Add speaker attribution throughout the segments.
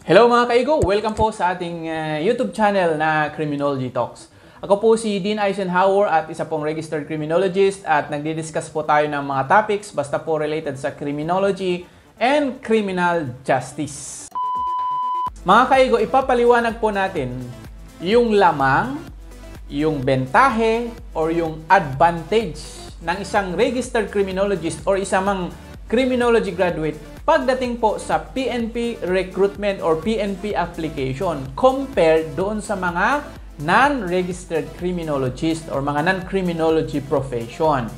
Speaker 1: Hello mga kaigo! Welcome po sa ating YouTube channel na Criminology Talks. Ako po si Dean Eisenhower at isa pong registered criminologist at nagdi-discuss po tayo ng mga topics basta po related sa criminology and criminal justice. Mga kaigo, ipapaliwanag po natin yung lamang, yung bentahe, or yung advantage ng isang registered criminologist or isang criminology graduate pagdating po sa PNP recruitment or PNP application compared doon sa mga non-registered criminologist or mga non-criminology profession.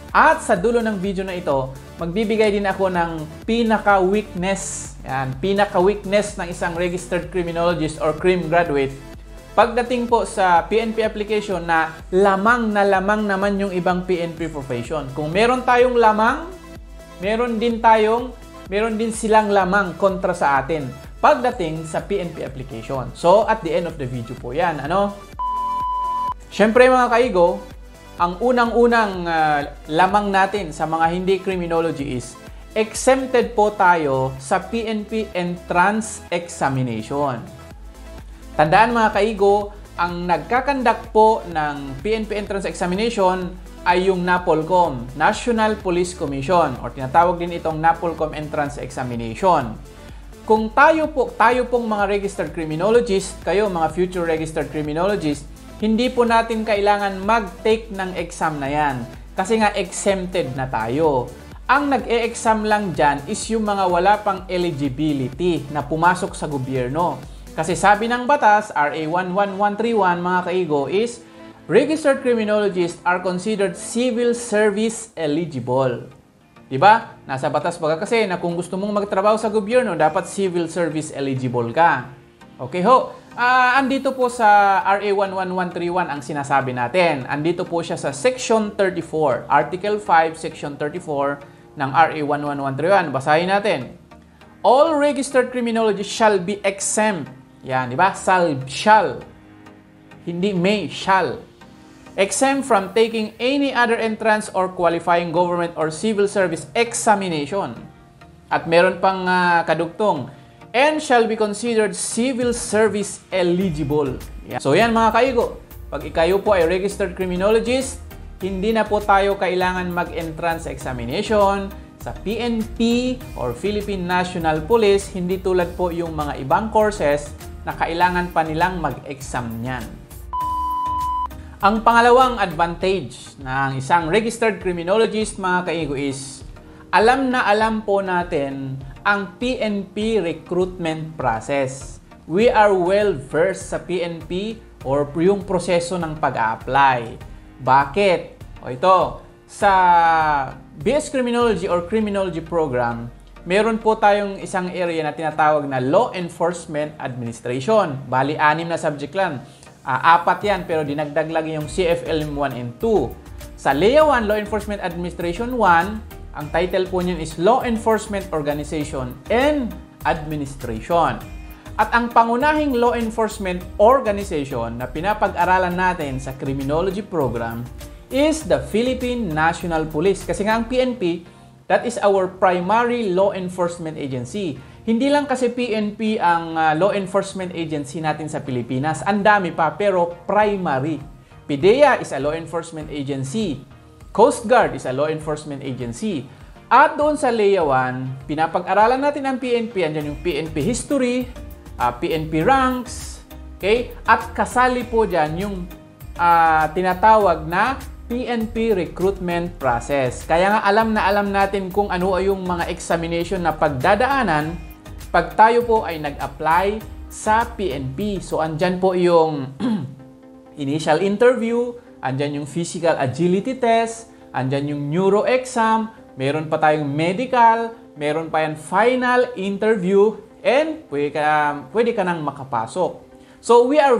Speaker 1: At sa dulo ng video na ito, magbibigay din ako ng pinaka-weakness ng isang registered criminologist or crim graduate pagdating po sa PNP application na lamang naman yung ibang PNP profession. Kung meron tayong lamang, meron din silang lamang kontra sa atin pagdating sa PNP application. So, at the end of the video po yan. Siyempre mga kaigo, ang unang-unang lamang natin sa mga hindi criminology is exempted po tayo sa PNP entrance examination. Tandaan mga kaigo, ang nagkakandak po ng PNP entrance examination ay yung NAPOLCOM, National Police Commission, or tinatawag din itong NAPOLCOM Entrance Examination. Kung tayo pong mga registered criminologist, kayo mga future registered criminologist, hindi po natin kailangan mag-take ng exam na yan. Kasi nga exempted na tayo. Ang nag-e-exam lang dyan is yung mga wala pang eligibility na pumasok sa gobyerno. Kasi sabi ng batas, RA 11131 mga kaigo is, registered criminologists are considered civil service eligible. Diba? Nasa batas baga kasi na kung gusto mong magtrabaho sa gobyerno, dapat civil service eligible ka. Okay ho? Andito po sa RA 11131 ang sinasabi natin. Andito po siya sa Section 34, Article 5, Section 34 ng RA 11131. Basahin natin. All registered criminologists shall be exempt. Yan, diba? Shall. Hindi may, shall. Exempt from taking any other entrance or qualifying government or civil service examination. At meron pang kadugtong, and shall be considered civil service eligible. Yan. So yan mga kaigo, pag ikayo po ay registered criminologist, hindi na po tayo kailangan mag-entrance examination sa PNP or Philippine National Police, hindi tulad po yung mga ibang courses na kailangan pa nilang mag-exam niyan. Ang pangalawang advantage ng isang registered criminologist mga kaigo is alam na alam po natin ang PNP recruitment process. We are well versed sa PNP or yung proseso ng pag-a-apply. Bakit? O ito, sa BS Criminology or Criminology Program, meron po tayong isang area na tinatawag na Law Enforcement Administration. Bali, 6 na subject lang. 4 yan, pero dinagdag lagi yung CFL 1 and 2. Sa LEA 1, Law Enforcement Administration 1, ang title po niyan is Law Enforcement Organization and Administration. At ang pangunahing law enforcement organization na pinapag-aralan natin sa criminology program is the Philippine National Police. Kasi nga ang PNP, that is our primary law enforcement agency. Hindi lang kasi PNP ang law enforcement agency natin sa Pilipinas. Ang dami pa, pero primary. PIDEA is a law enforcement agency. Coast Guard is a law enforcement agency. At doon sa LEA 1, pinapag-aralan natin ang PNP. Andyan yung PNP history, PNP ranks, okay? At kasali po dyan yung tinatawag na PNP recruitment process. Kaya nga alam natin kung ano ay yung mga examination na pagdadaanan pag tayo po ay nag-apply sa PNP. So, andyan po yung initial interview, andyan yung physical agility test, andyan yung neuro exam, meron pa tayong medical, meron pa yan final interview, and pwede ka nang makapasok. So, we are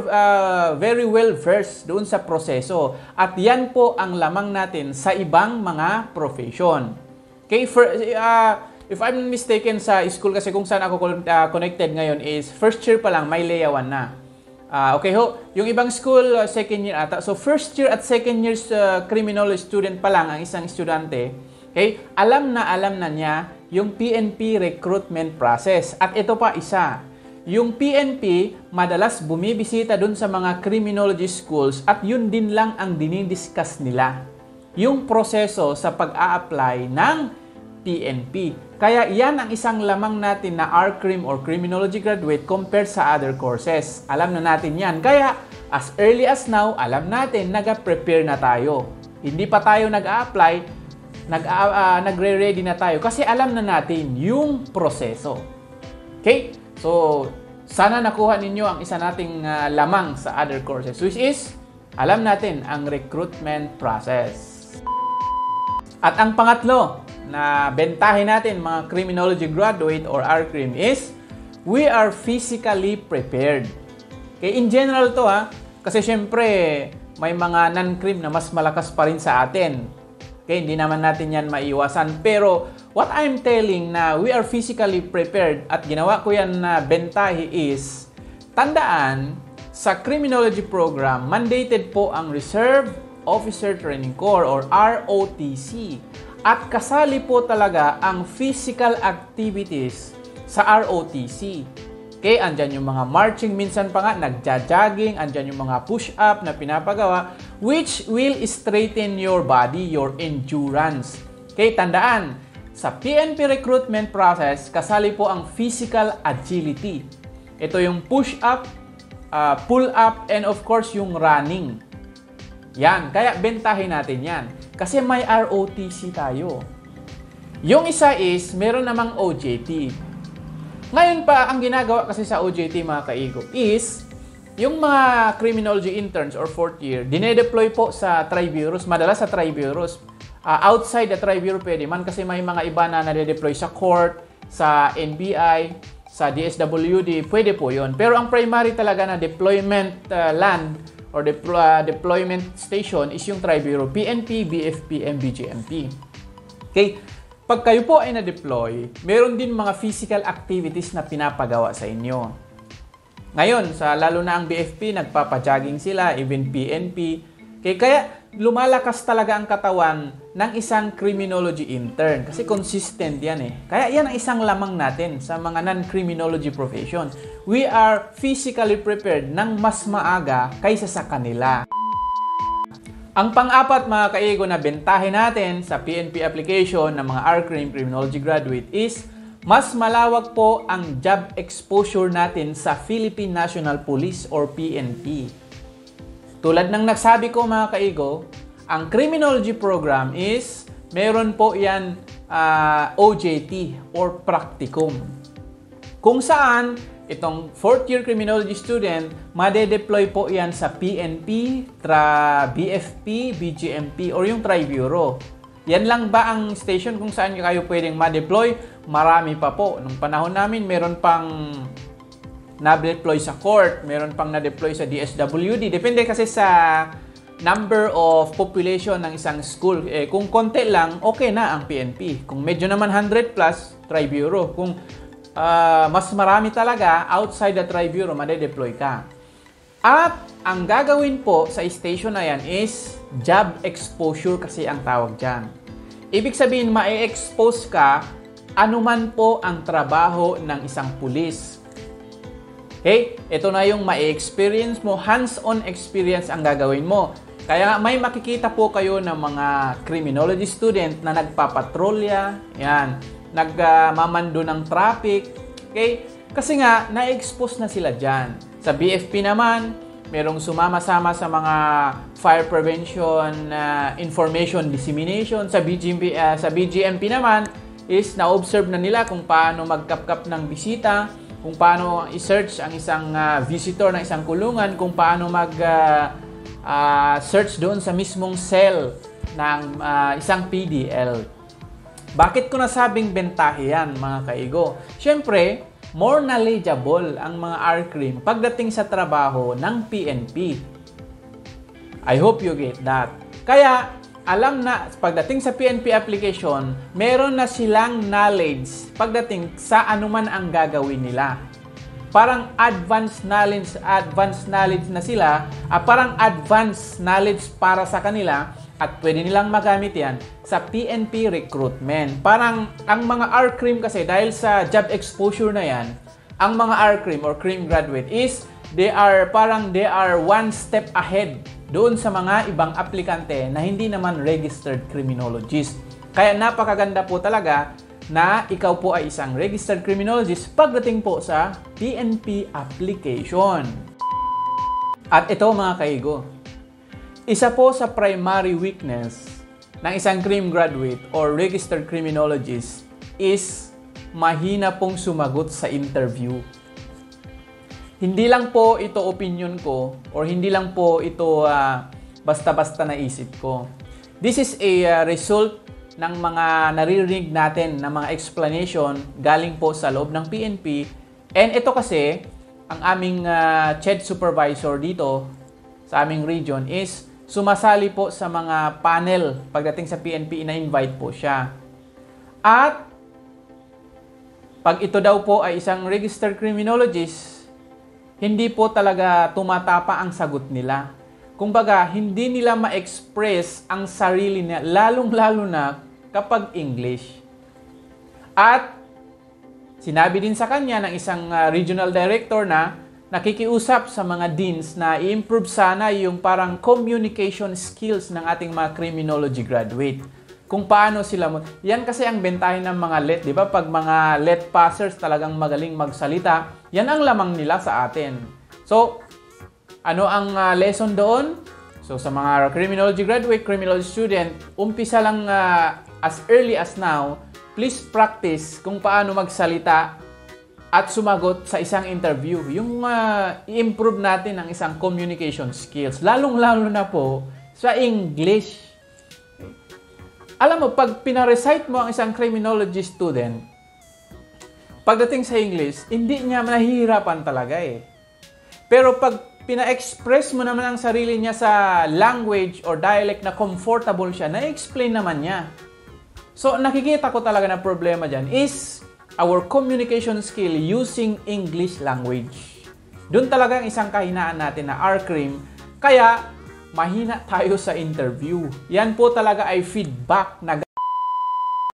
Speaker 1: very well versed doon sa proseso. At yan po ang lamang natin sa ibang mga profession. Okay, if I'm mistaken sa school kasi kung saan ako connected ngayon is first year pa lang may LEA 1 na. Okay ho, yung ibang school second year ata. So first year at second year criminology student pa lang ang isang estudyante. Okay? Alam na niya yung PNP recruitment process. At ito pa isa, yung PNP madalas bumibisita dun sa mga criminology schools at yun din lang ang dinidiscuss nila. Yung proseso sa pag-a-apply ng PNP. Kaya yan ang isang lamang natin na RCrim or Criminology graduate compared sa other courses. Alam na natin yan. Kaya as early as now, alam natin, nag-prepare na tayo. Hindi pa tayo nag-a-apply, nagre-ready na tayo kasi alam na natin yung proseso. Okay? So, sana nakuha ninyo ang isa nating lamang sa other courses, which is, alam natin ang recruitment process. At ang pangatlo na bentahin natin mga criminology graduate or RCrim is, we are physically prepared. Okay, in general to kasi syempre may mga non-crim na mas malakas pa rin sa atin. Okay, hindi naman natin yan maiwasan. Pero what I'm telling na we are physically prepared at ginawa ko yan na bentahi is, tandaan, sa criminology program, mandated po ang Reserve Officer Training Corps or ROTC. At kasali po talaga ang physical activities sa ROTC. Okay, andyan yung mga marching, minsan pa nga nagja-jogging, andyan yung mga push-up na pinapagawa which will straighten your body, your endurance. Okay, tandaan, sa PNP recruitment process, kasali po ang physical agility. Ito yung push-up, pull-up, and of course yung running. Yan, kaya bentahin natin yan. Kasi may ROTC tayo. Yung isa is, meron namang OJT. Ngayon pa, ang ginagawa kasi sa OJT mga kaigo is, yung mga criminology interns or 4th year, dinedeploy po sa tri-bureaus, madalas sa tri-bureaus. Outside the tri-bureau pwede man kasi may mga iba na nade-deploy sa court, sa NBI, sa DSWD, pwede po yun. Pero ang primary talaga na deployment land or deployment station is yung Tri-Bureau, PNP, BFP, and BGMP. Okay? Pag kayo po ay na-deploy, meron din mga physical activities na pinapagawa sa inyo. Ngayon, lalo na ang BFP, nagpapajogging sila, even PNP. Okay? Kaya lumalakas talaga ang katawan ng isang criminology intern kasi consistent yan Kaya yan ang isang lamang natin sa mga non-criminology profession. We are physically prepared ng mas maaga kaysa sa kanila. Ang pang-apat mga kaigo na bentahin natin sa PNP application ng mga RCrim Criminology graduate is mas malawak po ang job exposure natin sa Philippine National Police or PNP. Tulad ng nasabi ko mga kaigo, ang criminology program is meron po yan OJT or practicum. Kung saan itong 4th year criminology student, made-deploy po yan sa PNP, BFP, BGMP or yung Tri-Bureau. Yan lang ba ang station kung saan kayo pwedeng ma-deploy? Marami pa po. Nung panahon namin, meron pang na-deploy sa court, meron pang na-deploy sa DSWD. Depende kasi sa number of population ng isang school. Kung konti lang, okay na ang PNP. Kung medyo naman 100 plus, Tri-Bureau. Kung mas marami talaga, outside the Tri-Bureau, made-deploy ka. At ang gagawin po sa station na yan is job exposure kasi ang tawag dyan. Ibig sabihin, ma-expose ka anuman po ang trabaho ng isang pulis. Okay? Ito na yung ma-experience mo, hands-on experience ang gagawin mo. Kaya may makikita po kayo ng mga criminology student na nagpapatrolya, yan, nagmamando ng traffic. Okay? Kasi nga, na-expose na sila dyan. Sa BFP naman, merong sumama-sama sa mga fire prevention, information dissemination. Sa BGMP naman, is na-observe na nila kung paano magkapkap ng bisita, kung paano i-search ang isang visitor ng isang kulungan, kung paano mag-search doon sa mismong cell ng isang PDL. Bakit ko nasabing bentahe yan, mga kaigo? Siyempre, more knowledgeable ang mga RCrim pagdating sa trabaho ng PNP. I hope you get that. Kaya, alam na, pagdating sa PNP application, meron na silang knowledge pagdating sa anuman ang gagawin nila. Parang advanced knowledge na sila, parang advanced knowledge para sa kanila at pwede nilang magamit yan sa PNP recruitment. Parang ang mga RCrim kasi dahil sa job exposure na yan, ang mga R-Crim or Crim graduate is they are one step ahead doon sa mga ibang aplikante na hindi naman registered criminologist. Kaya napakaganda po talaga na ikaw po ay isang registered criminologist pagdating po sa PNP application. At ito mga kaigo, isa po sa primary weakness ng isang crim graduate or registered criminologist is mahina pong sumagot sa interview. Hindi lang po ito opinion ko or hindi lang po ito basta-basta naisip ko. This is a result ng mga naririnig natin na mga explanation galing po sa loob ng PNP. And ito kasi, ang aming CHED supervisor dito sa aming region is sumasali po sa mga panel pagdating sa PNP, ina-invite po siya. At pag ito daw po ay isang registered criminologist, hindi po talaga tumatapa ang sagot nila. Kumbaga, hindi nila ma-express ang sarili nila, lalong-lalo na kapag English. At sinabi din sa kanya ng isang regional director na nakikiusap sa mga deans na i-improve sana yung parang communication skills ng ating mga criminology graduate. Kung paano sila yan kasi ang bentahin ng mga LET, di ba? Pag mga LET passers talagang magaling magsalita, yan ang lamang nila sa atin. So, ano ang lesson doon? So, sa mga criminology graduate, criminology student, umpisa lang as early as now, please practice kung paano magsalita at sumagot sa isang interview. Yung i-improve natin ang isang communication skills, lalong-lalo na po sa English. Alam mo, pag pina-recite mo ang isang criminology student, pagdating sa English, hindi niya nahihirapan talaga eh. Pero pag pina-express mo naman ang sarili niya sa language or dialect na comfortable siya, na-explain naman niya. So, nakikita ko talaga na problema dyan is our communication skill using English language. Doon talaga ang isang kahinaan natin na R-Crim. Kaya, mahina tayo sa interview. Yan po talaga ay feedback na